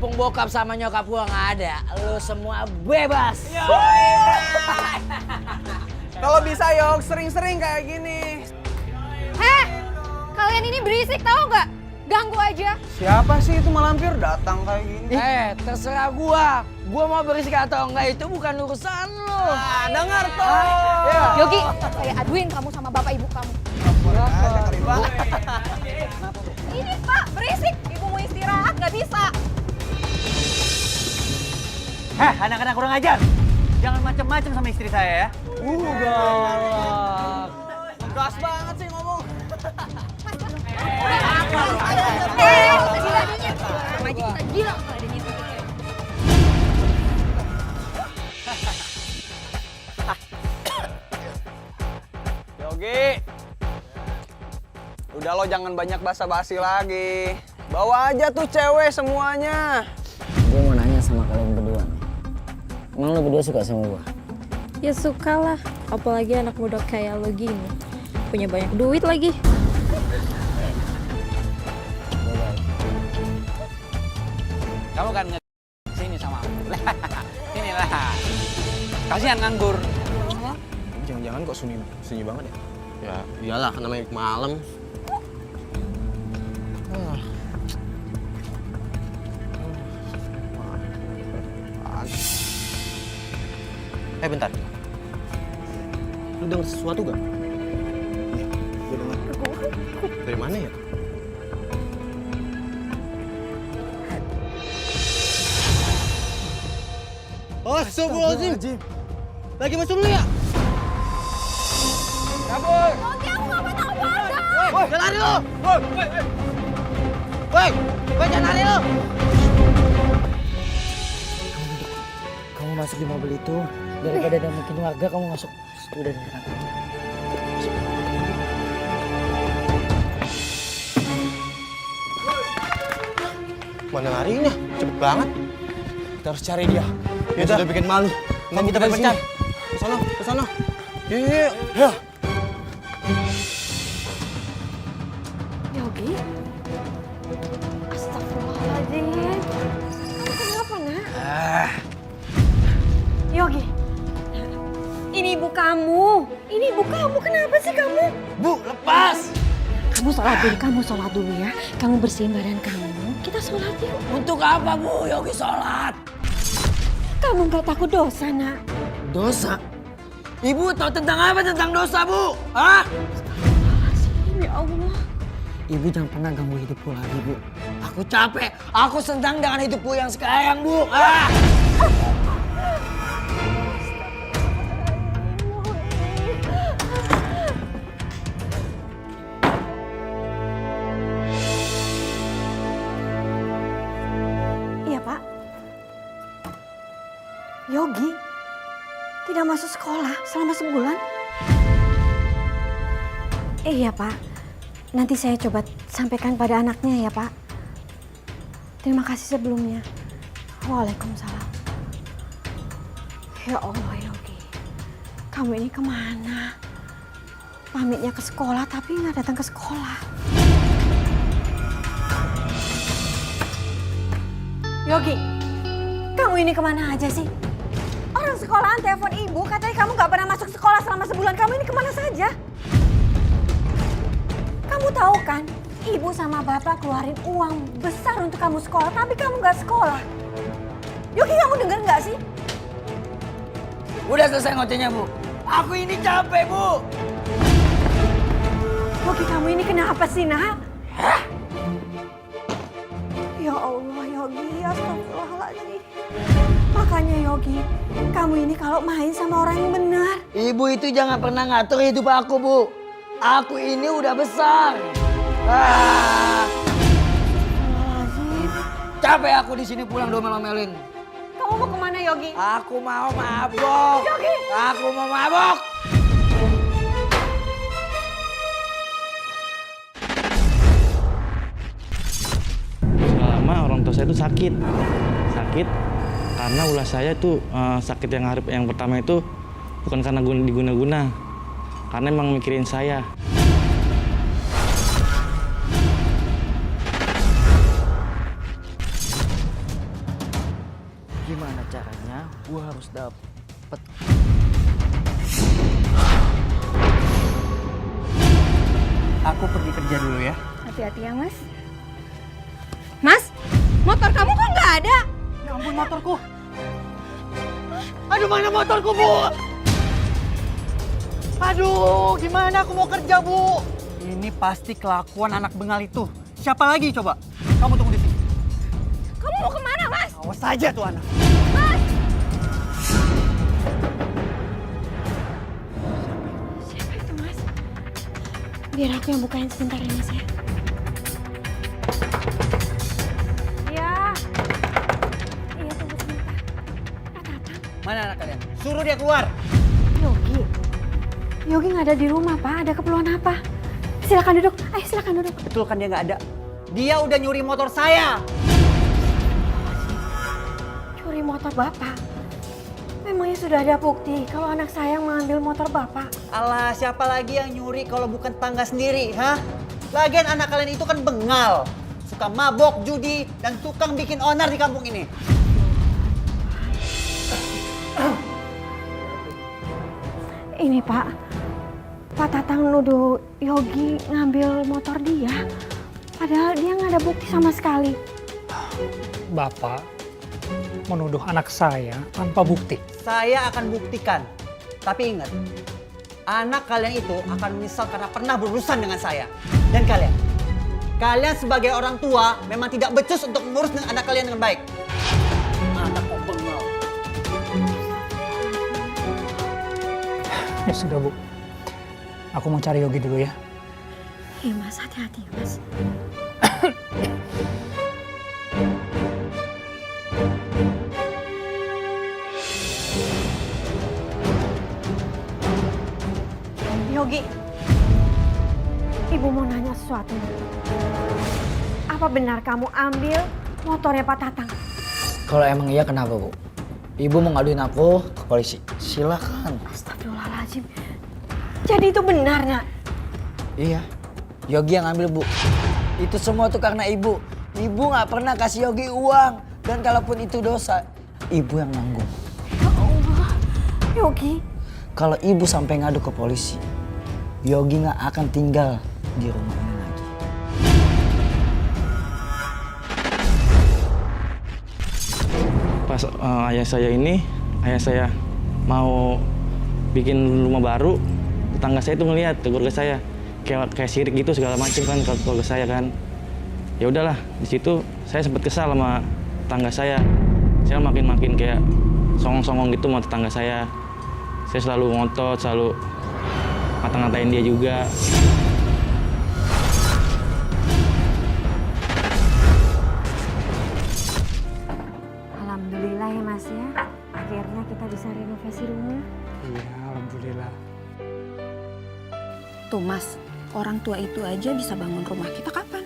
mumpung bokap sama nyokap gua nggak ada, lu semua bebas. Kalau bisa Yok, sering-sering kayak gini. Heh, kalian ini berisik tahu nggak? Ganggu aja. Siapa sih itu malampir datang kayak gini? Terserah gua. Gua mau berisik atau enggak itu bukan urusan lu. Dengar tuh. Yogi, saya aduin kamu sama bapak ibu kamu. Ini Pak, berisik. Ibu mau istirahat nggak bisa. Heh, anak-anak kurang ajar. Jangan macam-macam sama istri saya ya. Galak. Gas banget sih ngomong. Gila adanya. Sama aja kita gila kalau adanya. Yogi. Udah lo jangan banyak basa-basi lagi. Bawa aja tuh cewek semuanya. Gue mau nanya sama kalian berdua nih. Emang lu berdua suka sama gua? Ya sukalah, apalagi anak muda kayak lo gini. Punya banyak duit lagi. Kamu kan sini sama aku. Inilah. Kasihan nganggur. Jangan-jangan kok sunyi banget ya? Ya iyalah, namanya malam. Bentar. Lu denger sesuatu gak? Iya, gue denger. Dari mana ya? Astagfirullahaladzim. Lagi masuk dulu ya? Kabur. Yogi, aku nggak mau tahu apa-apa. Woi, jangan lari lu! Woi, jangan lari lu! Kamu masuk di mobil itu daripada ada mungkin warga, kamu masuk udah di depan. Mana larinya? Cepet banget. Kita harus cari dia. Dia sudah bikin malu. Kamu Kita berpencar. Ke sana. Yuk. Yogi? Astagfirullahaladzim. Kamu kenapa, nak? Yogi, ini ibu kamu. Ini ibu kamu, kenapa sih kamu? Bu, lepas! Kamu sholat dulu ya. Kamu bersihin badan kamu. Kita sholat yuk. Untuk apa Bu Yogi sholat? Kamu nggak takut dosa, nak? Dosa? Ibu tahu tentang apa tentang dosa Bu? Hah? Ya Allah. Ibu jangan pernah ganggu hidupku lagi Bu. Aku capek, aku senang dengan hidupku yang sekarang Bu. Ah! Iya, Pak. Yogi tidak masuk sekolah selama sebulan. Iya, Pak. Nanti saya coba sampaikan pada anaknya ya, Pak. Terima kasih sebelumnya. Waalaikumsalam. Ya Allah, Yogi. Kamu ini kemana? Pamitnya ke sekolah tapi nggak datang ke sekolah. Yogi, kamu ini kemana aja sih? Orang sekolahan telepon ibu, katanya kamu gak pernah masuk sekolah selama sebulan. Kamu ini kemana saja? Kamu tahu kan, ibu sama bapak keluarin uang besar untuk kamu sekolah, tapi kamu gak sekolah. Yogi, kamu denger gak sih? Udah selesai ngocehnya Bu. Aku ini capek Bu. Yogi, kamu ini kenapa sih, nak? Ya Allah, Yogi, astagfirullahaladzim. Makanya Yogi, kamu ini kalau main sama orang yang benar. Ibu itu jangan pernah ngatur hidup aku Bu. Aku ini udah besar. Ah. Astagfirullahaladzim. Capek aku di sini pulang domel-domelin. Kamu mau kemana, Yogi? Aku mau mabok. Yogi! Aku mau mabok. Lama orang tua saya itu sakit karena ulah saya itu sakit yang pertama itu bukan karena diguna-guna, karena emang mikirin saya. cepet. Aku pergi kerja dulu ya. Hati-hati ya, Mas. Mas, motor kamu kok nggak ada? Ya ampun, motorku. Aduh, mana motorku, Bu? Aduh, gimana aku mau kerja, Bu? Ini pasti kelakuan anak bengal itu. Siapa lagi coba? Kamu tunggu di sini. Kamu mau kemana, Mas? Awas saja tuh anak. Mas! Siapa itu, Mas? Biar aku yang bukain sebentar ya, Mas ya. Iya. Iya, tunggu sebentar. Pak Tatang. Mana anak kalian? Suruh dia keluar. Yogi. Yogi nggak ada di rumah, Pak. Ada keperluan apa? Silakan duduk. Ayo, silakan duduk. Betul kan dia nggak ada? Dia udah nyuri motor saya. Curi motor Bapak? Memangnya sudah ada bukti kalau anak saya mengambil motor Bapak? Alah, siapa lagi yang nyuri kalau bukan tetangga sendiri, hah? Lagian anak kalian itu kan bengal. Suka mabok, judi, dan tukang bikin onar di kampung ini. Ini Pak, Pak Tatang nuduh Yogi ngambil motor dia. Padahal dia nggak ada bukti sama sekali. Bapak menuduh anak saya tanpa bukti. Saya akan buktikan. Tapi ingat, anak kalian itu akan menyesal karena pernah berurusan dengan saya. Dan kalian sebagai orang tua memang tidak becus untuk mengurus dengan anak kalian dengan baik. Anak kok bengal. Ya sudah, Bu. Aku mau cari Yogi dulu ya. Iya Mas, hati-hati Mas. Yogi, Ibu mau nanya sesuatu. Apa benar kamu ambil motornya Pak Tatang? Kalau emang iya kenapa, Bu? Ibu mau ngaduin aku ke polisi. Silakan. Astagfirullahaladzim. Jadi itu benar, Nak? Iya. Yogi yang ambil, Bu. Itu semua tuh karena Ibu. Ibu nggak pernah kasih Yogi uang. Dan kalaupun itu dosa, Ibu yang nanggung. Ya Allah. Yogi. Kalau Ibu sampai ngadu ke polisi, Yogi nggak akan tinggal di rumah ini lagi. Pas ayah saya mau bikin rumah baru, tetangga saya tuh ngeliat ke keluarga saya kayak sirik gitu segala macam kan ke keluarga saya kan. Ya udahlah, di situ saya sempat kesal sama tetangga saya. Saya makin kayak songong-songong gitu sama tetangga saya. Saya selalu ngotot, selalu ngata-ngatain dia juga. Alhamdulillah ya Mas ya. Akhirnya kita bisa renovasi rumah. Iya, alhamdulillah. Tuh Mas, orang tua itu aja bisa bangun rumah kita kapan?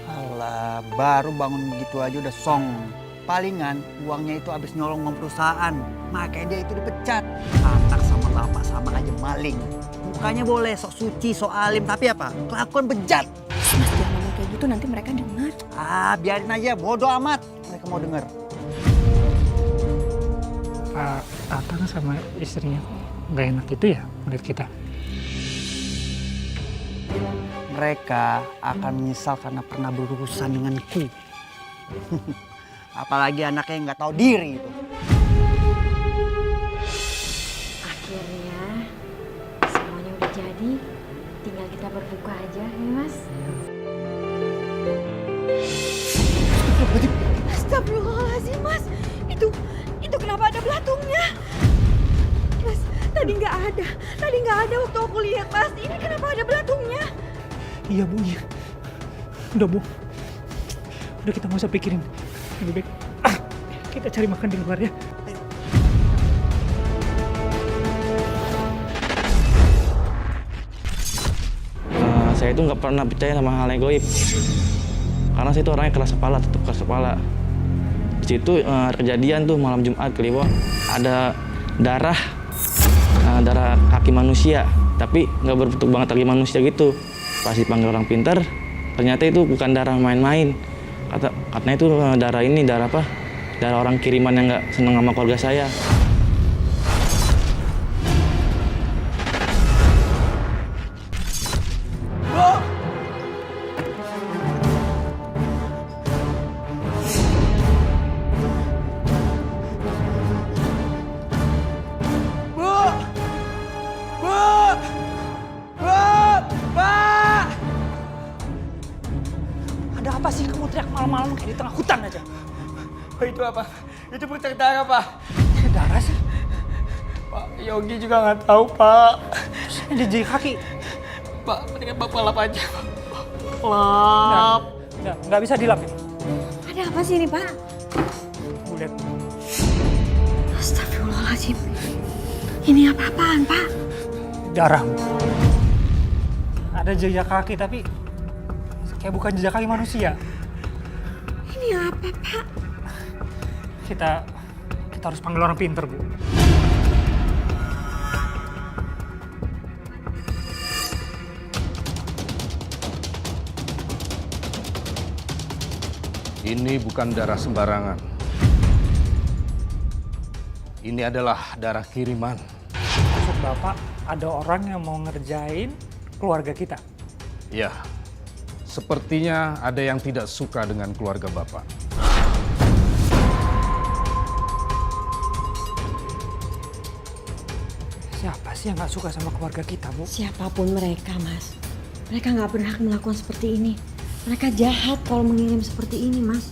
Alah, baru bangun gitu aja udah song. Palingan uangnya itu habis nyolong uang perusahaan. Makanya dia itu dipecat. Anak sama bapak sama aja maling. Mukanya boleh sok suci, sok alim, tapi apa? Kelakuan bejat. Mas jangan ngomong kayak gitu, nanti mereka dengar. Ah, biarin aja, bodoh amat. Mereka mau denger. Pak Tatang sama istrinya nggak enak gitu ya melihat kita. Mereka akan menyesal karena pernah berurusan denganku. Apalagi anaknya yang nggak tahu diri itu. Akhirnya semuanya udah jadi. Tinggal kita berbuka aja ya Mas. Astagfirullahaladzim Mas. Itu kenapa ada belatungnya? Mas, tadi nggak ada. Tadi nggak ada waktu aku lihat Mas. Ini kenapa ada belatungnya? Iya, Bu. Iya. Udah, Bu. Udah, kita nggak usah pikirin. Lebih baik kita cari makan di luar ya. Saya itu nggak pernah percaya sama hal yang goib. Karena saya itu orangnya keras kepala, tetap keras kepala. Di situ kejadian tuh malam Jumat Kliwon ada darah kaki manusia, tapi nggak berbentuk banget kaki manusia gitu. Pas dipanggil orang pintar, ternyata itu bukan darah main-main. Katanya itu darah orang kiriman yang nggak seneng sama keluarga saya. Kenapa sih kamu teriak malam-malam kayak di tengah hutan aja? Pak, itu apa? Itu berdarah, Pak. Ada darah sih. Pak, Yogi juga nggak tahu, Pak. Terus ada jari kaki. Pak, mendingan Bapak lap aja, Pak. Lap. Nggak bisa dilap ini. Ada apa sih ini, Pak? Gue lihat. Astagfirullahaladzim. Ini apa-apaan, Pak? Darah. Ada jejak kaki tapi kayak bukan jejak kaki manusia. Ini apa, Pak? Kita harus panggil orang pinter, Bu. Ini bukan darah sembarangan. Ini adalah darah kiriman. Maksud Bapak, ada orang yang mau ngerjain keluarga kita. Ya, sepertinya ada yang tidak suka dengan keluarga Bapak. Siapa sih yang nggak suka sama keluarga kita, Bu? Siapapun mereka, Mas. Mereka nggak berhak melakukan seperti ini. Mereka jahat kalau mengirim seperti ini, Mas.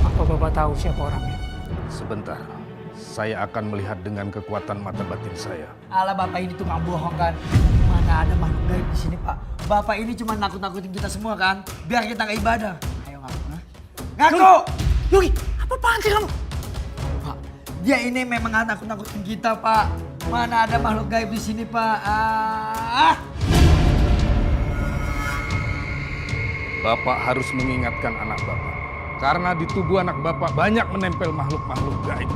Apa Bapak tahu siapa orangnya? Sebentar, saya akan melihat dengan kekuatan mata batin saya. Alah, Bapak ini tukang bohong kan? Mana ada makhluk gaib di sini, Pak. Bapak ini cuma nakut-nakutin kita semua kan? Biar kita nggak ibadah. Ayo ngaku, ha? Ngaku! Yogi, apa-apaan sih kamu? Pak, dia ini memang nakut-nakutin kita, Pak. Mana ada makhluk gaib di sini, Pak? Bapak harus mengingatkan anak Bapak. Karena di tubuh anak Bapak banyak menempel makhluk-makhluk gaib.